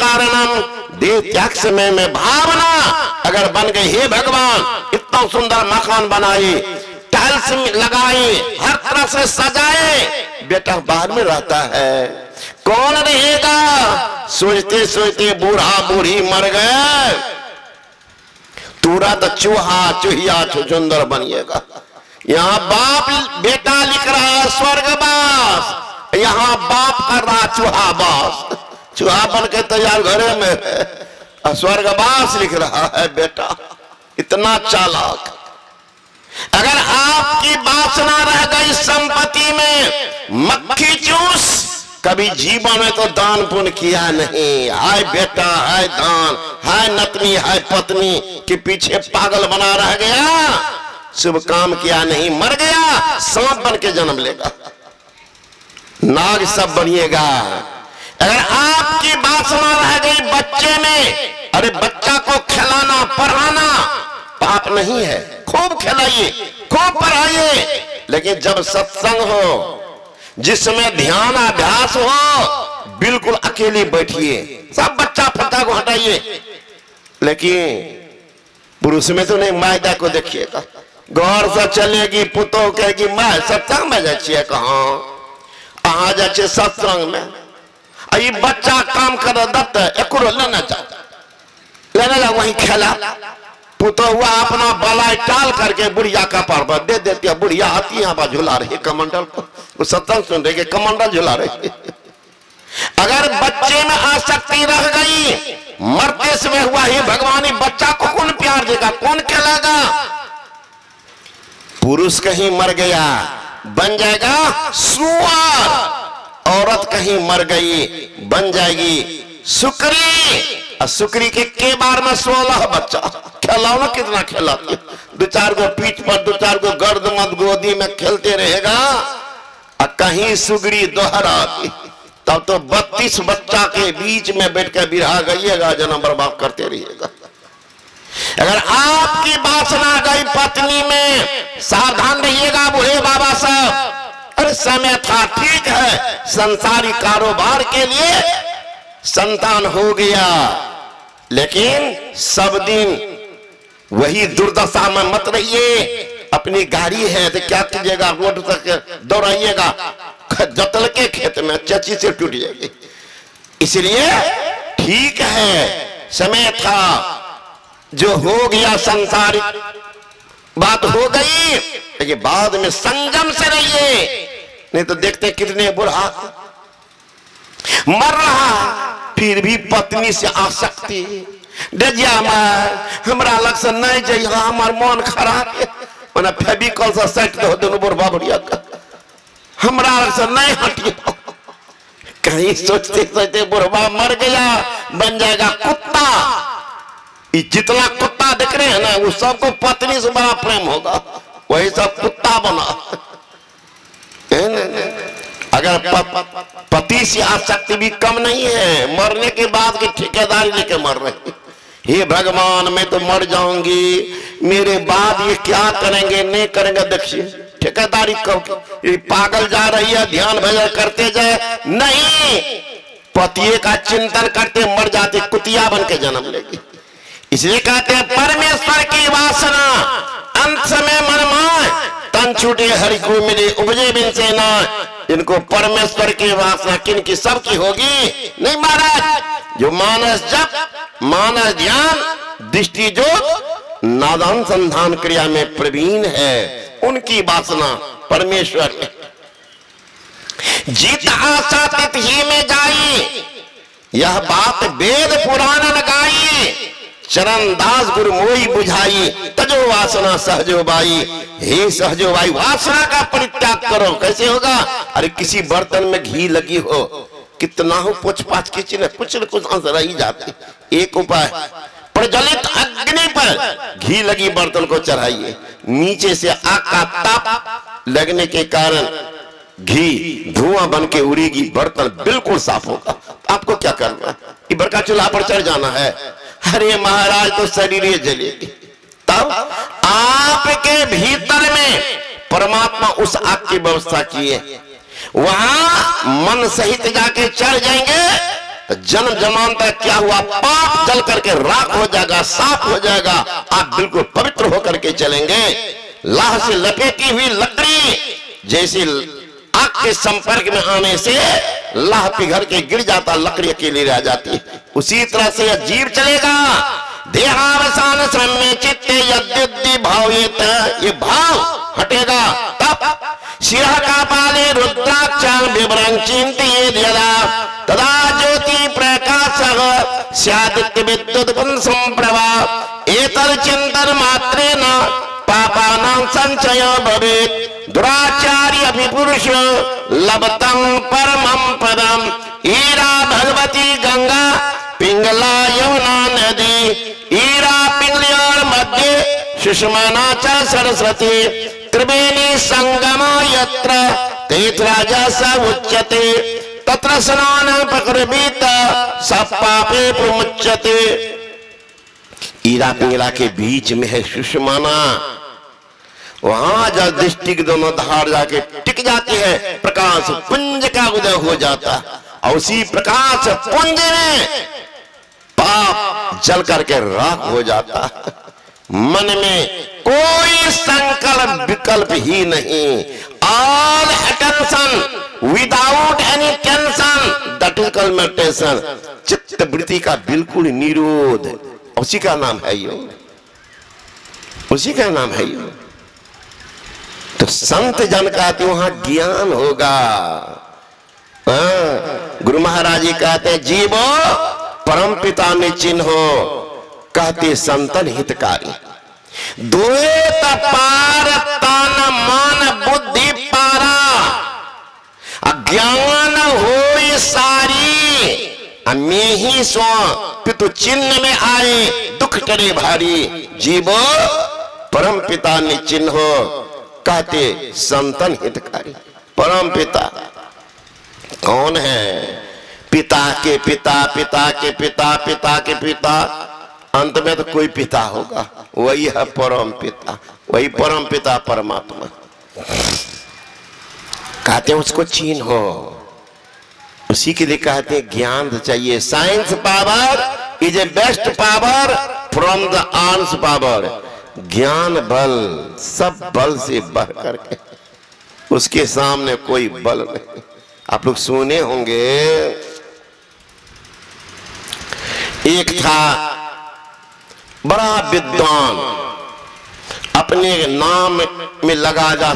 कारणम दे त्याग समय में भावना अगर बन गई, हे भगवान इतना सुंदर मकान बनाए, टाइल्स लगाए, हर तरह से सजाए, बेटा बाहर में रहता है, कौन रहेगा? सोचते सोचते बूढ़ा बूढ़ी मर गए, तुरंत चूहा चूहिया चुचुंदर बनिएगा। यहाँ बाप बेटा लिख रहा है स्वर्गवास, यहाँ बाप कर रहा चूहावास, चूहा बन के तैयार घरे में है, स्वर्गवास लिख रहा है बेटा। इतना चालाक। अगर आपकी वासना रह गई संपत्ति में, मक्खी चूस, कभी जीवन में तो दान पुण्य किया नहीं, हाय बेटा हाय दान, हाय नतनी हाय पत्नी के पीछे पागल बना रह गया, शुभ काम किया नहीं, मर गया, सांप बन के जन्म लेगा, नाग सब बनिएगा। अगर आपकी वासना रह गई बच्चे में, अरे बच्चा को खिलाना पढ़ाना पाप नहीं है, खूब खिलाइए खूब पढ़ाइए, लेकिन जब सत्संग हो जिसमें ध्यान अभ्यास हो, बिल्कुल अकेले बैठिए, सब बच्चा फटा को हटाइए। लेकिन पुरुष में तो नहीं, मायदा को देखिएगा, गौर से चलेगी, पुतो कहेगी मैं सत्संग में जाइए, कहाँ जाइए सत्संग में, ये बच्चा काम कर दत्त एकरो लेना जा वही खेला, पुतो हुआ अपना बलाई टाल करके बुढ़िया का पार दे देती है, बुढ़िया आती है झुला रही कमंडल को, वो सत्संग सुन रही है कमंडल झुला रही। अगर बच्चे में आसक्ति रह गई, मरते समय हुआ ही भगवान, बच्चा को कौन प्यार देगा, कौन खिलाएगा? पुरुष कहीं मर गया बन जाएगा सुअर, औरत कहीं मर गई बन जाएगी सुकरी, और सुकरी के बार में 16 बच्चा, खिलाओ ना कितना खिलाते, 2-4 गो पीठ पर 2-4 गो गर्द मत गोदी में खेलते रहेगा, और कहीं सुगरी दोहराती, तब तो 32 बच्चा के बीच में बैठ कर बिरहा गईएगा, जन्म बर्बाद करते रहिएगा। अगर आपकी वासना गई पत्नी में, सावधान रहिएगा बूढ़े बाबा साहब, अरे समय था ठीक है, संसारी कारोबार के लिए संतान हो गया, लेकिन सब दिन वही दुर्दशा में मत रहिए। अपनी गाड़ी है तो क्या कीजिएगा, रोड तक दौड़ाइएगा, जतल के खेत में चची से टूट जाएगी। इसलिए ठीक है, समय था, जो हो गया संसारिक बात हो गई, लेकिन बाद में संयम से रहिए, नहीं तो देखते कितने बुढ़ा मर रहा, फिर भी पत्नी से आसक्ति, डजिया मार हमरा लग से नहीं जाइए, हमार मन खराब है, मैंने फेविकॉल से सेट दो दोनों बुढ़वा बुढ़िया का, हमरा लग से नहीं हटिए। कहीं सोचते सोचते बुढ़वा मर गया, बन जाएगा कुत्ता। जितना कुत्ता देख रहे हैं ना, वो सबको पत्नी से बड़ा प्रेम होगा, वही सब कुत्ता बना। अगर पति से आसक्ति भी कम नहीं है, मरने के बाद की ठेकेदारी लेके मर रहे, हे भगवान मैं तो मर जाऊंगी, मेरे बाद ये क्या करेंगे नहीं करेंगे, देखिए ठेकेदारी कब, ये पागल जा रही है, ध्यान भजन करते जाए, नहीं पतिये का चिंतन करते मर जाते, कुतिया बन के जन्म लेगी। इसलिए कहते हैं परमेश्वर की वासना अंत में मन माय, तन छूटे हरि को मिले उपजे बिन से ना। इनको परमेश्वर की वासना किनकी, सबकी होगी नहीं महाराज, जो मानस जप मानस ध्यान दृष्टि जो नादान संधान क्रिया में प्रवीण है, उनकी वासना परमेश्वर में। जीत आशा तित ही में जाई, यह बात वेद पुराण लगाई, चरण दास गुरु मोई बुझाई, तजो वासना Sahajo by. Hey Sahajo by, वासना का परित्याग करो। कैसे होगा? अरे किसी बर्तन में घी लगी हो, कितना हो पूछ पाछ किचन कुछ न कुछ अंश रह ही जाती। एक उपाय, प्रज्वलित अग्नि पर घी लगी बर्तन को चढ़ाइए, नीचे से आग का ताप लगने के कारण घी धुआं बन के उड़ेगी, बर्तन बिल्कुल साफ होगा। आपको क्या करना, इबर का चूल्हा पर चढ़ जाना है। अरे महाराज तो शरीर ये जलेगी। तब आपके भीतर में परमात्मा उस आग की व्यवस्था की है, वहां मन सहित जाके चढ़ जाएंगे तो जन्म जन्मांतर क्या हुआ, पाप जल करके राख हो जाएगा, साफ हो जाएगा, आप बिल्कुल पवित्र होकर के चलेंगे। लाह से लपेटी हुई लकड़ी जैसी आग के संपर्क में आने से लाह पिघल के गिर जाता, लकड़ी अकेली रह जाती, उसी तरह से यह जीव चलेगा। देहावसान श्रम में चित्ते यद्युद्धि भावेत, ये भाव हटेगा तब शिरः का पाले रुद्राक्षां विवरं चिन्तयेद् यदा तदा ज्योति प्रकाशः स्यादित्य विद्युत् संप्रभा एतद् चिन्तन मात्रेण पापानां संचयो भवेत् दुराचार्य विपुरुष लभतं परमं पदम् ईरा भगवती गंगा पिंगला यमुना नदी ईरा पिंगलियों मध्य सुषमना च सरस्वती त्रिवेणी संगमा यत्र तीर्थराजा स उच्यते तत्र स्नानं प्रकृवीत सब पापे प्रमुच्यते। ईरा पिंगला के बीच में है सुषमना, वहां जब दृष्टि के दोनों धार जाके टिक जाती है, प्रकाश पुंज का उदय हो जाता, और उसी प्रकाश पुंज में पाप जल करके राख हो जाता। मन में कोई संकल्प विकल्प ही नहीं, all attention without any tension, that is called meditation. चित्त वृत्ति का बिल्कुल निरोध, उसी का नाम है योग, उसी का नाम है योग। तो संत जन कहते वहां ज्ञान होगा। गुरु महाराज जी कहते जीवो परम पिता में चिन्ह हो, कहते संतन हितकारी। द्वैत पार तन मन बुद्धि पारा, अज्ञान होई सारी मैं ही सो पितु चिन्ह में आए दुख करे भारी। जीवो परम पिता ने चिन्ह हो, कहते संतन हितकारी। परम पिता कौन है? पिता के पिता, पिता के पिता, पिता के पिता, अंत में तो कोई पिता होगा, वही है परम पिता, वही परम पिता परमात्मा। कहते हैं उसको चिन्हो, उसी के लिए कहते हैं ज्ञान चाहिए। Science power is a best power from the arms power. ज्ञान बल सब बल से बढ़ करके, उसके सामने कोई बल नहीं। आप लोग सुने होंगे, एक था बड़ा विद्वान, अपने नाम में लगा जा